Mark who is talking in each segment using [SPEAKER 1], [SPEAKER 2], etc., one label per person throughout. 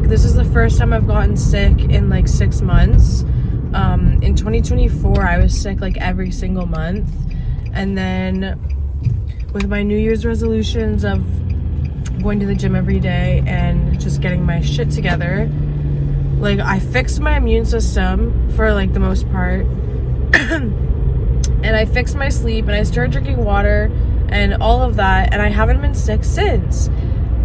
[SPEAKER 1] This is the first time I've gotten sick in like 6 months. In 2024, I was sick like every single month. And then with my New Year's resolutions of going to the gym every day and just getting my shit together, like I fixed my immune system for like the most part. And I fixed my sleep and I started drinking water and all of that, and I haven't been sick since.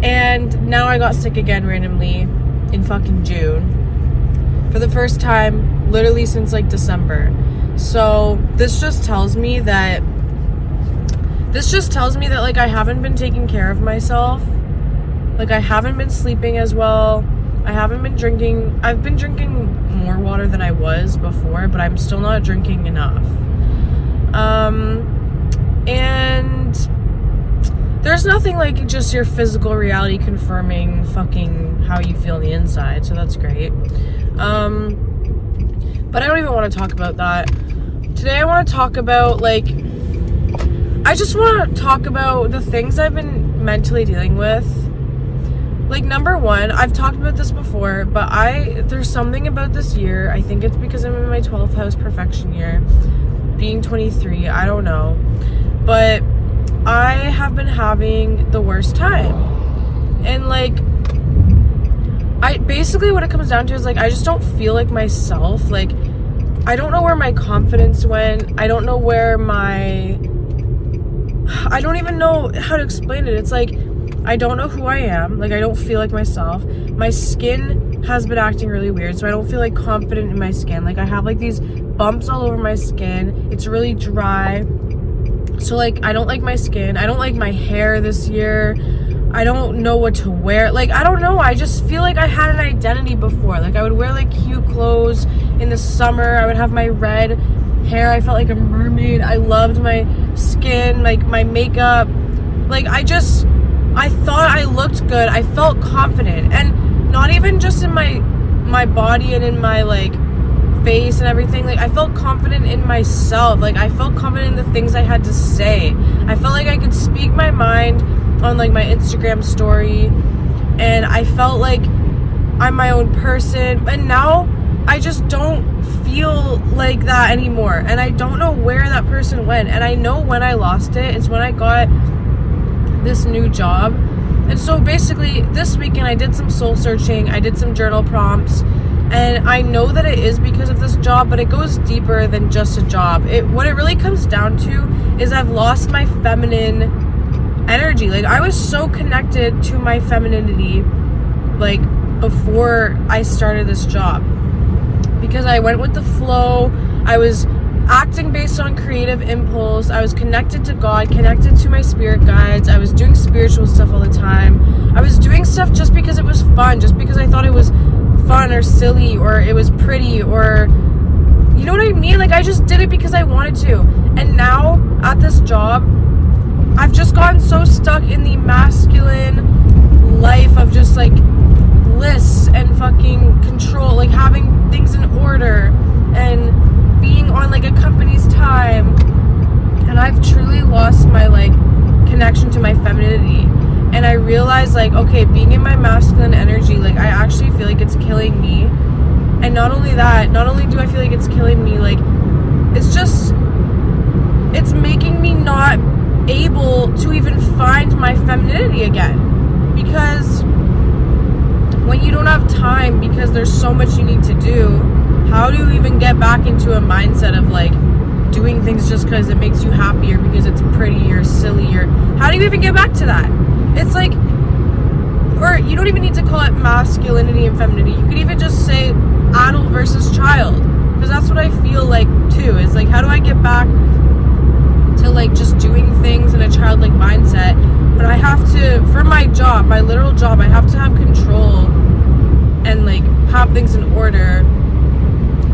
[SPEAKER 1] And now I got sick again randomly in fucking June for the first time literally since like December. So this just tells me that like I haven't been taking care of myself. Like I haven't been sleeping as well. I haven't been drinking. I've been drinking more water than I was before, but I'm still not drinking enough. And there's nothing like just your physical reality confirming fucking how you feel on the inside, so that's great. But I don't even want to talk about that. Today I want to talk about I just want to talk about the things I've been mentally dealing with. Like, number one, I've talked about this before, but there's something about this year. I think it's because I'm in my 12th house perfection year, being 23, I don't know. But I have been having the worst time. And basically what it comes down to is I just don't feel like myself. Like, I don't know where my confidence went. I don't even know how to explain it. It's I don't know who I am. I don't feel like myself. My skin has been acting really weird, so I don't feel confident in my skin. I have these bumps all over my skin. It's really dry. So I don't like my skin. I don't like my hair this year. I don't know what to wear. I don't know. I just feel like I had an identity before. I would wear I clothes in the summer. I would have my red hair. I felt like a mermaid. I loved my skin, my makeup. I thought I looked good. I felt confident, and not even just in my body and in my face and everything. I felt confident in myself. I felt confident in the things I had to say. I felt like I could speak my mind on my Instagram story, and I felt like I'm my own person. And now I just don't feel like that anymore, and I don't know where that person went. And I know when I lost it, it's when I got this new job. And so basically this weekend I did some soul searching, I did some journal prompts, and I know that it is because of this job, but it goes deeper than just a job. What it really comes down to is I've lost my feminine energy. I was so connected to my femininity before I started this job, because I went with the flow. I was acting based on creative impulse. I was connected to God, connected to my spirit guides. I was doing spiritual stuff all the time. I was doing stuff just because it was fun, just because I thought it was fun or silly or it was pretty, or you know what I mean? I just did it because I wanted to. And now at this job, I've just gotten so stuck in the masculine life of just lists and fucking control, having things in order and being on a company's time. And I've truly lost my connection to my femininity. And I realized okay, being in my masculine energy, I actually feel like it's killing me. And not only that, not only do I feel like it's killing me, it's making me not able to even find my femininity again. Because when you don't have time because there's so much you need to do, how do you even get back into a mindset of doing things just because it makes you happy or because it's pretty or silly? Or how do you even get back to that? It's or you don't even need to call it masculinity and femininity. You could even just say adult versus child, because that's what I feel too, is how do I get back to just doing things in a childlike mindset? But I have to, for my job, my literal job, I have to have control and have things in order,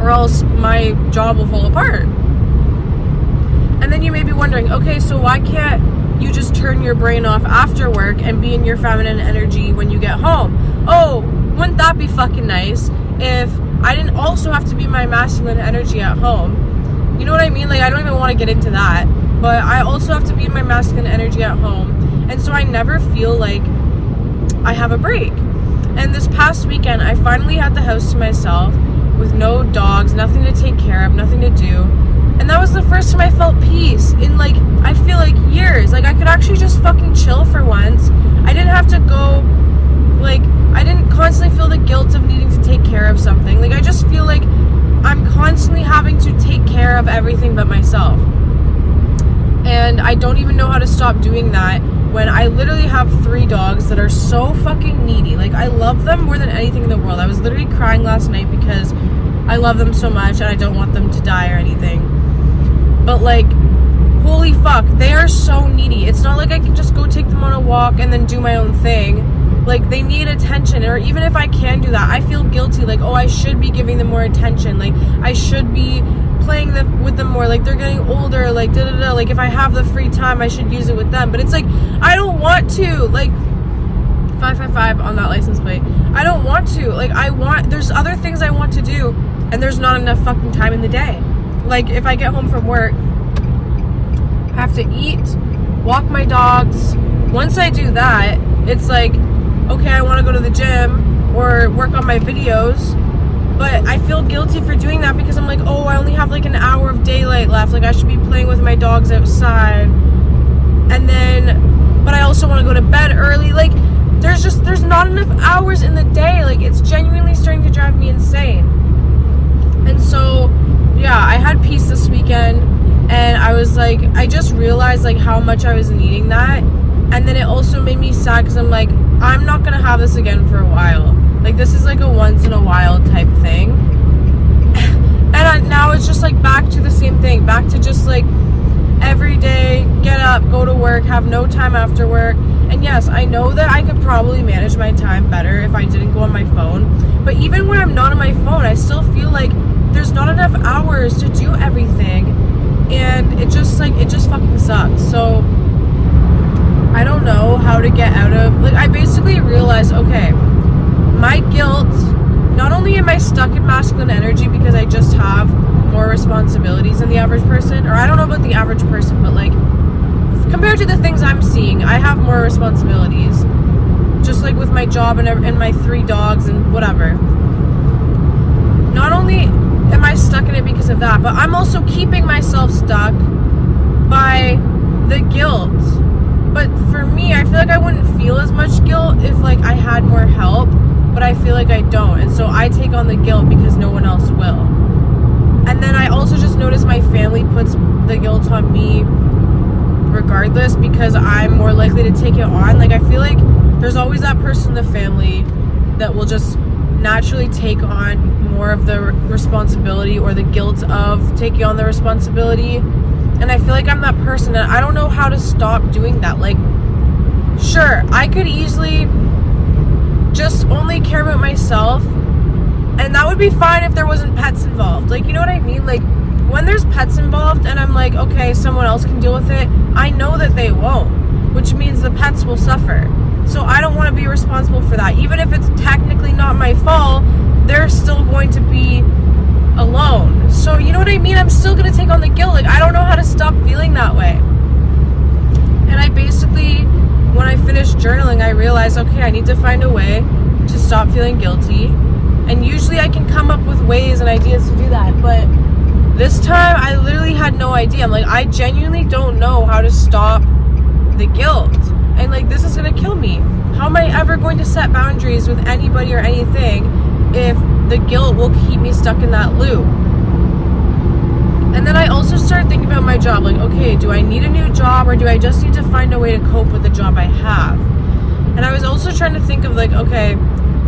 [SPEAKER 1] or else my job will fall apart. And then you may be wondering, okay, so why can't you just turn your brain off after work and be in your feminine energy when you get home? Oh, wouldn't that be fucking nice if I didn't also have to be my masculine energy at home? You know what I mean? I don't even want to get into that, but I also have to be in my masculine energy at home. And so I never feel like I have a break. And this past weekend, I finally had the house to myself with no dogs, nothing to take care of, nothing to do. And that was the first time I felt peace in, like, I feel like years. Like, I could actually just fucking chill for once. I didn't have to go, like, I didn't constantly feel the guilt of needing to take care of something. Like, I just feel like I'm constantly having to take care of everything but myself. And I don't even know how to stop doing that when I literally have 3 dogs that are so fucking needy. Like, I love them more than anything in the world. I was literally crying last night because I love them so much and I don't want them to die or anything. But, like, holy fuck, they are so needy. It's not like I can just go take them on a walk and then do my own thing. Like, they need attention. Or even if I can do that, I feel guilty. Like, oh, I should be giving them more attention. Like, I should be playing with them more. Like, they're getting older. Like, da-da-da. Like, if I have the free time, I should use it with them. But it's like, I don't want to. Like, 555 on that license plate. I don't want to. Like, there's other things I want to do, and there's not enough fucking time in the day. Like, if I get home from work, I have to eat, walk my dogs. Once I do that, it's like, okay, I want to go to the gym or work on my videos, but I feel guilty for doing that because I'm like, oh, I only have like an hour of daylight left. Like, I should be playing with my dogs outside. And then, but I also want to go to bed early. Like, there's not enough hours in the day. Like, it's genuinely starting to drive me insane. And so, yeah, I had peace this weekend, and I was like, I just realized like how much I was needing that. And then it also made me sad because I'm like, I'm not gonna have this again for a while. Like, this is like a once in a while type thing. And now it's just like back to the same thing, back to just like every day, get up, go to work, have no time after work. And yes, I know that I could probably manage my time better if I didn't go on my phone. But even when I'm not on my phone, I still feel like there's not enough hours to do everything. And it just fucking sucks. So I don't know how to get out of, like, I basically realized, okay, my guilt, not only am I stuck in masculine energy because I just have more responsibilities than the average person, or I don't know about the average person, but like, compared to the things I'm seeing, I have more responsibilities, just like with my job and my 3 dogs and whatever. Not only am I stuck in it because of that, but I'm also keeping myself stuck by the guilt. But for me, I feel like I wouldn't feel as much guilt if like I had more help, but I feel like I don't. And so I take on the guilt because no one else will. And then I also just notice my family puts the guilt on me regardless because I'm more likely to take it on. Like, I feel like there's always that person in the family that will just naturally take on more of the responsibility or the guilt of taking on the responsibility. And I feel like I'm that person, and I don't know how to stop doing that. Like, sure, I could easily just only care about myself, and that would be fine if there wasn't pets involved. Like, you know what I mean? Like, when there's pets involved and I'm like, okay, someone else can deal with it, I know that they won't, which means the pets will suffer. So I don't want to be responsible for that. Even if it's technically not my fault, they're still going to be alone. So, you know what I mean? I'm still going to take on the guilt. Like, I don't know how to stop feeling that way. And I basically, when I finished journaling, I realized, okay, I need to find a way to stop feeling guilty. And usually I can come up with ways and ideas to do that. But this time, I literally had no idea. I'm like, I genuinely don't know how to stop the guilt. And like, this is going to kill me. How am I ever going to set boundaries with anybody or anything if the guilt will keep me stuck in that loop? And then I also started thinking about my job. Like, okay, do I need a new job, or do I just need to find a way to cope with the job I have? And I was also trying to think of like, okay,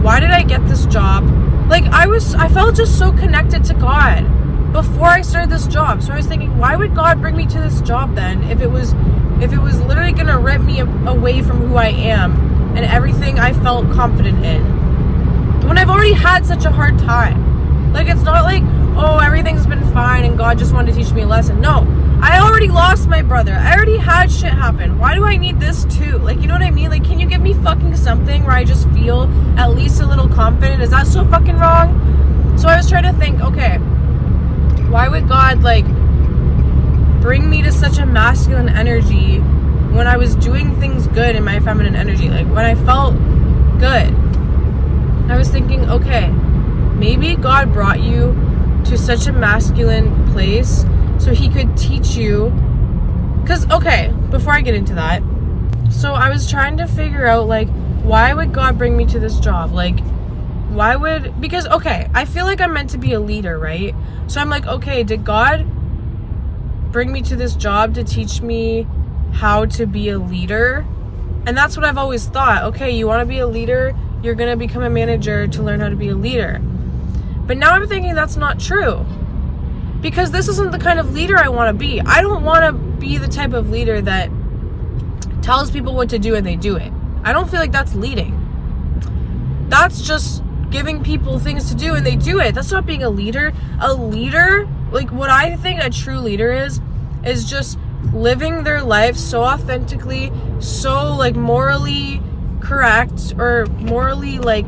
[SPEAKER 1] why did I get this job? Like, I felt just so connected to God before I started this job. So I was thinking, why would God bring me to this job then if it was literally gonna rip me away from who I am and everything I felt confident in, when I've already had such a hard time? Like, it's not like, oh, everything's been fine and God just wanted to teach me a lesson. No, I already lost my brother. I already had shit happen. Why do I need this too? Like, you know what I mean? Like, can you give me fucking something where I just feel at least a little confident? Is that so fucking wrong? So I was trying to think, okay, why would God like bring me to such a masculine energy when I was doing things good in my feminine energy? Like, when I felt good. I was thinking, okay, maybe God brought you to such a masculine place so he could teach you. Because, okay, before I get into that, so I was trying to figure out, like, why would God bring me to this job? Like, because, okay, I feel like I'm meant to be a leader, right? So I'm like, okay, did God bring me to this job to teach me how to be a leader? And that's what I've always thought. Okay, you want to be a leader, you're going to become a manager to learn how to be a leader. But now I'm thinking that's not true. Because this isn't the kind of leader I want to be. I don't want to be the type of leader that tells people what to do and they do it. I don't feel like that's leading. That's just giving people things to do and they do it. That's not being a leader. A leader, like what I think a true leader is just living their life so authentically, so like morally correct, or morally, like,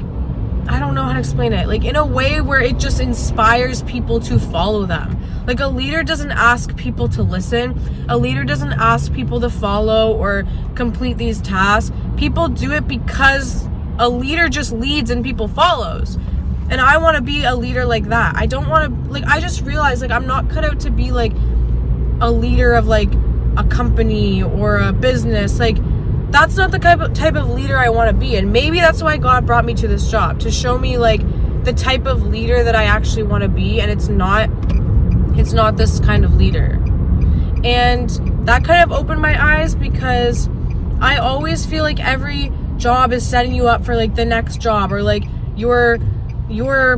[SPEAKER 1] I don't know how to explain it, like in a way where it just inspires people to follow them. Like a leader doesn't ask people to listen. A leader doesn't ask people to follow or complete these tasks. People do it because a leader just leads and people follows. And I want to be a leader like that. I don't want to, like, I just realized, like, I'm not cut out to be like a leader of like a company or a business. Like, that's not the type of leader I want to be. And maybe that's why God brought me to this job, to show me like the type of leader that I actually want to be. And it's not this kind of leader. And that kind of opened my eyes, because I always feel like every job is setting you up for like the next job, or like your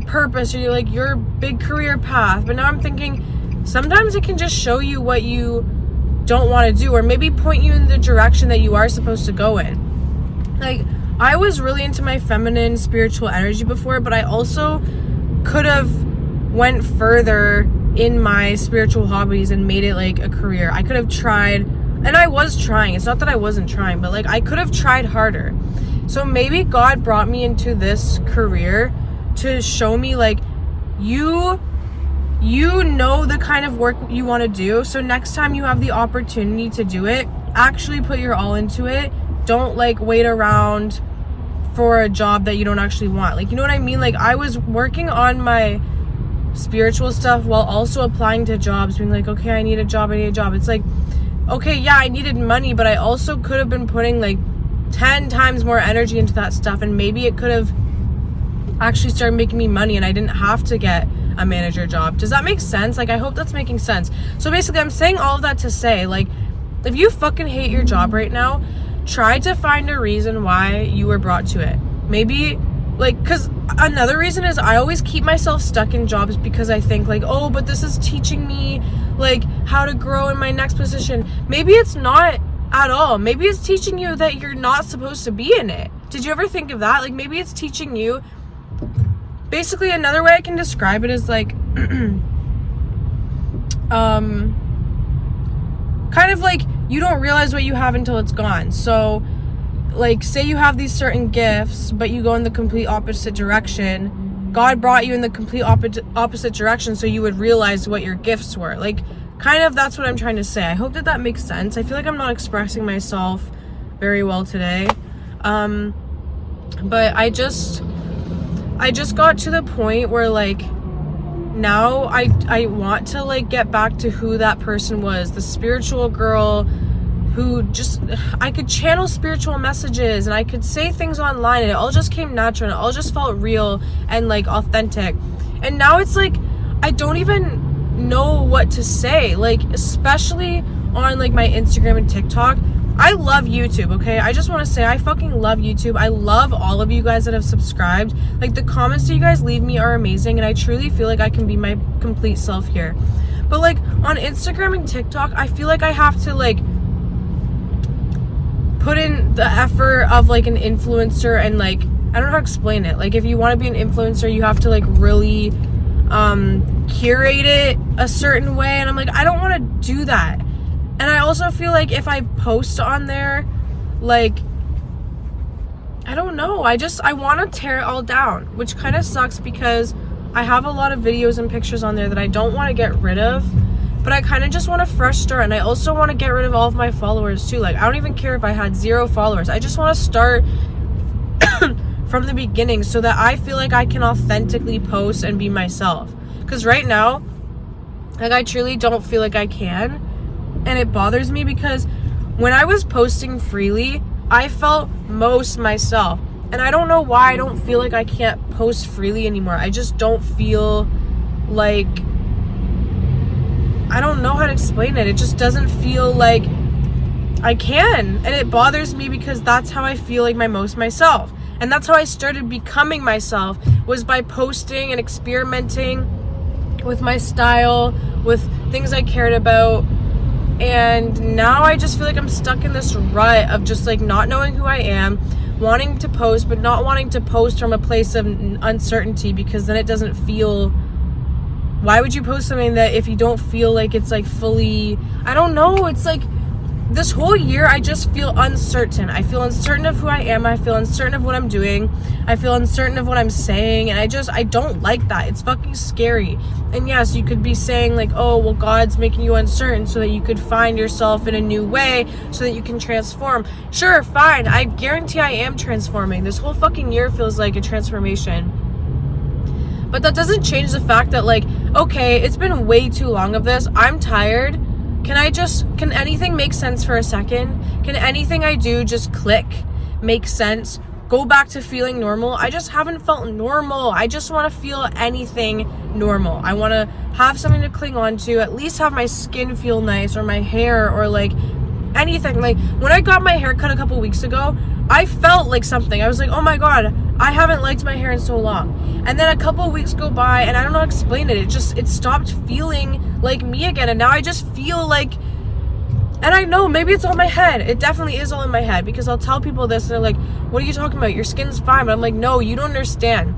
[SPEAKER 1] purpose, or like your big career path. But now I'm thinking sometimes it can just show you what you don't want to do, or maybe point you in the direction that you are supposed to go in. Like, I was really into my feminine spiritual energy before, but I also could have went further in my spiritual hobbies and made it like a career. I could have tried, and I was trying. It's not that I wasn't trying, but like I could have tried harder. So maybe God brought me into this career to show me, like, you know the kind of work you want to do. So next time you have the opportunity to do it, actually put your all into it. Don't like wait around for a job that you don't actually want. Like, you know what I mean? Like, I was working on my spiritual stuff while also applying to jobs, being like, okay, I need a job. It's like, okay, yeah, I needed money, but I also could have been putting like 10 times more energy into that stuff, and maybe it could have actually started making me money and I didn't have to get a manager job. Does that make sense? Like, I hope that's making sense. So basically, I'm saying all of that to say, like, if you fucking hate your job right now, try to find a reason why you were brought to it. Maybe, like, because another reason is I always keep myself stuck in jobs because I think, like, oh, but this is teaching me, like, how to grow in my next position. Maybe it's not at all. Maybe it's teaching you that you're not supposed to be in it. Did you ever think of that? Like, maybe it's teaching you, basically, another way I can describe it is like, kind of like you don't realize what you have until it's gone. So, like, say you have these certain gifts, but you go in the complete opposite direction. God brought you in the complete opposite direction so you would realize what your gifts were. Like, kind of, that's what I'm trying to say. I hope that makes sense. I feel like I'm not expressing myself very well today. But I just got to the point where, like, now I want to, like, get back to who that person was, the spiritual girl who just, I could channel spiritual messages and I could say things online and it all just came natural and it all just felt real and, like, authentic. And now it's like I don't even know what to say, like, especially on, like, my Instagram and TikTok. I love YouTube, okay? I just want to say I fucking love YouTube. I love all of you guys that have subscribed. Like, the comments that you guys leave me are amazing, and I truly feel like I can be my complete self here. But, like, on Instagram and TikTok, I feel like I have to, like, put in the effort of, like, an influencer, and, like, I don't know how to explain it. Like, if you want to be an influencer, you have to, like, really curate it a certain way, and I'm like, I don't want to do that. And I also feel like if I post on there, like, I don't know, I want to tear it all down, which kind of sucks because I have a lot of videos and pictures on there that I don't want to get rid of, but I kind of just want a fresh start. And I also want to get rid of all of my followers too. Like, I don't even care if I had 0 followers. I just want to start from the beginning so that I feel like I can authentically post and be myself. Because right now, like, I truly don't feel like I can. And it bothers me because when I was posting freely, I felt most myself. And I don't know why I don't feel like I can't post freely anymore. I just don't feel like, I don't know how to explain it. It just doesn't feel like I can. And it bothers me because that's how I feel like my most myself. And that's how I started becoming myself, was by posting and experimenting with my style, with things I cared about. And now I just feel like I'm stuck in this rut of just like not knowing who I am, wanting to post, but not wanting to post from a place of uncertainty, because then it doesn't feel, why would you post something that if you don't feel like it's like fully, I don't know, it's like this whole year I just feel uncertain. I feel uncertain of who I am. I feel uncertain of what I'm doing. I feel uncertain of what I'm saying. And I don't like that. It's fucking scary. And yes, you could be saying like, oh, well, God's making you uncertain so that you could find yourself in a new way, so that you can transform. Sure, fine. I guarantee I am transforming. This whole fucking year feels like a transformation. But that doesn't change the fact that, like, okay, it's been way too long of this. I'm tired. Can anything make sense for a second? Can anything I do just click, make sense, go back to feeling normal? I just haven't felt normal. I just want to feel anything normal. I want to have something to cling on to, at least have my skin feel nice, or my hair, or like anything. Like when I got my hair cut a couple weeks ago, I felt like something. I was like, oh my God, I haven't liked my hair in so long. And then a couple weeks go by and I don't know how to explain it. It stopped feeling like me again. And now I just feel like, and I know maybe it's all in my head. It definitely is all in my head, because I'll tell people this and they're like, what are you talking about? Your skin's fine. But I'm like, no, you don't understand.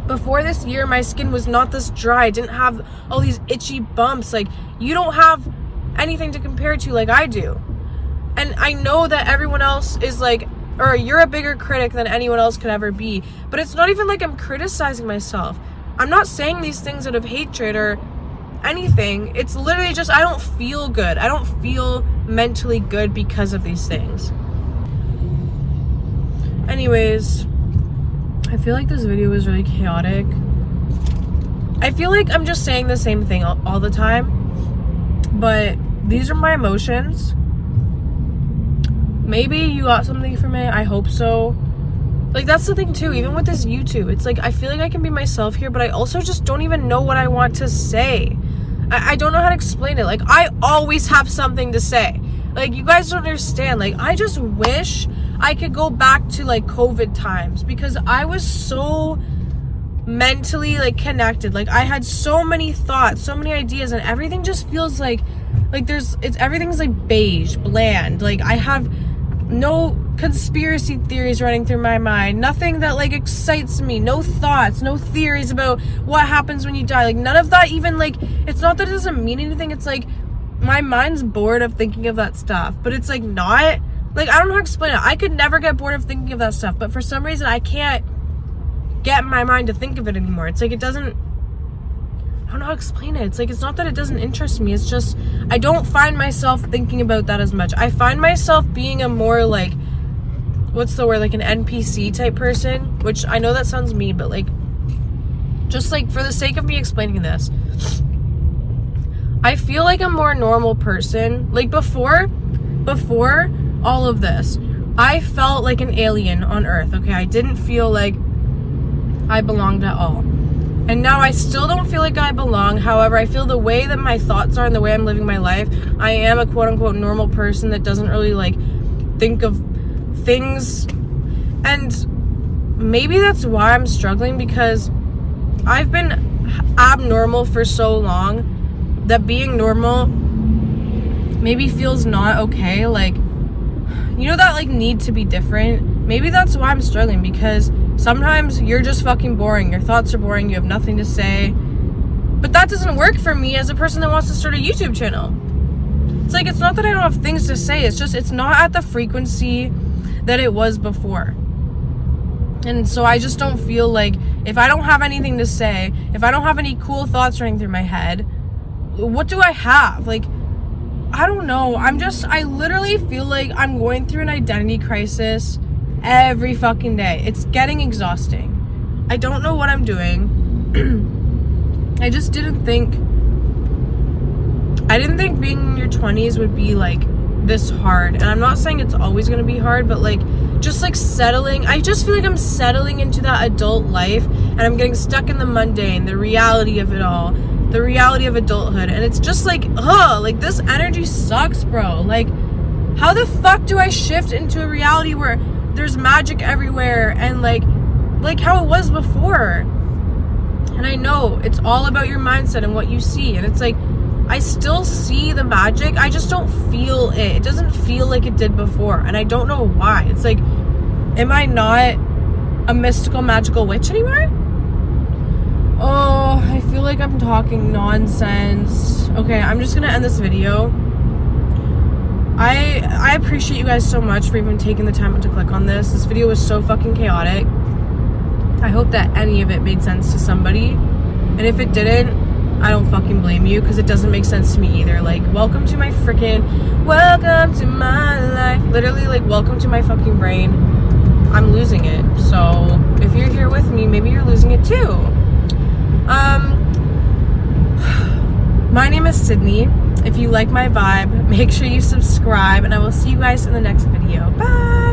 [SPEAKER 1] Before this year, my skin was not this dry. I didn't have all these itchy bumps. Like, you don't have anything to compare to like I do. And I know that everyone else is like, or you're a bigger critic than anyone else could ever be. But it's not even like I'm criticizing myself. I'm not saying these things out of hatred or anything. It's literally just, I don't feel good. I don't feel mentally good because of these things. Anyways, I feel like this video was really chaotic. I feel like I'm just saying the same thing all the time. But these are my emotions. Maybe you got something from it. I hope so. Like, that's the thing too, even with this YouTube, it's like I feel like I can be myself here, but I also just don't even know what I want to say. I don't know how to explain it. Like, I always have something to say. Like, you guys don't understand. Like, I just wish I could go back to like COVID times, because I was so mentally like connected. Like, I had so many thoughts, so many ideas, and everything just feels like everything's like beige, bland. Like, I have no conspiracy theories running through my mind, nothing that like excites me, no thoughts, no theories about what happens when you die. Like, none of that. Even like, it's not that it doesn't mean anything, it's like my mind's bored of thinking of that stuff, but it's like not, like, I don't know how to explain it. I could never get bored of thinking of that stuff, but for some reason I can't get my mind to think of it anymore. It's like, it doesn't, I don't know how to explain it. It's like, it's not that it doesn't interest me, it's just I don't find myself thinking about that as much. I find myself being a more like, what's the word, like an NPC type person, which I know that sounds mean, but like, just like for the sake of me explaining this, I feel like a more normal person. Like before all of this, I felt like an alien on Earth, okay? I didn't feel like I belonged at all. And now I still don't feel like I belong. However, I feel the way that my thoughts are and the way I'm living my life, I am a quote-unquote normal person that doesn't really like think of things. And maybe that's why I'm struggling, because I've been abnormal for so long that being normal maybe feels not okay. Like, you know, that like need to be different. Maybe that's why I'm struggling, because sometimes you're just fucking boring. Your thoughts are boring. You have nothing to say. But that doesn't work for me as a person that wants to start a YouTube channel. It's like, it's not that I don't have things to say. It's just, it's not at the frequency that it was before. And so I just don't feel like, if I don't have anything to say, if I don't have any cool thoughts running through my head, what do I have? Like, I don't know. I literally feel like I'm going through an identity crisis every fucking day. It's getting exhausting. I don't know what I'm doing. I just didn't think being in your 20s would be like this hard. And I'm not saying it's always going to be hard, but like just like settling. I just feel like I'm settling into that adult life, and I'm getting stuck in the mundane, the reality of it all, the reality of adulthood. And it's just like, like this energy sucks, bro. Like, how the fuck do I shift into a reality where there's magic everywhere and like how it was before? And I know it's all about your mindset and what you see. And it's like, I still see the magic. I just don't feel it. It doesn't feel like it did before. And I don't know why. It's like, am I not a mystical, magical witch anymore? Oh, I feel like I'm talking nonsense. Okay, I'm just gonna end this video. I appreciate you guys so much for even taking the time to click on this. This video was so fucking chaotic. I hope that any of it made sense to somebody. And if it didn't, I don't fucking blame you, because it doesn't make sense to me either. Like, welcome to my life. Literally, like, welcome to my fucking brain. I'm losing it. So if you're here with me, maybe you're losing it too. My name is Sydney. If you like my vibe, make sure you subscribe, and I will see you guys in the next video. Bye!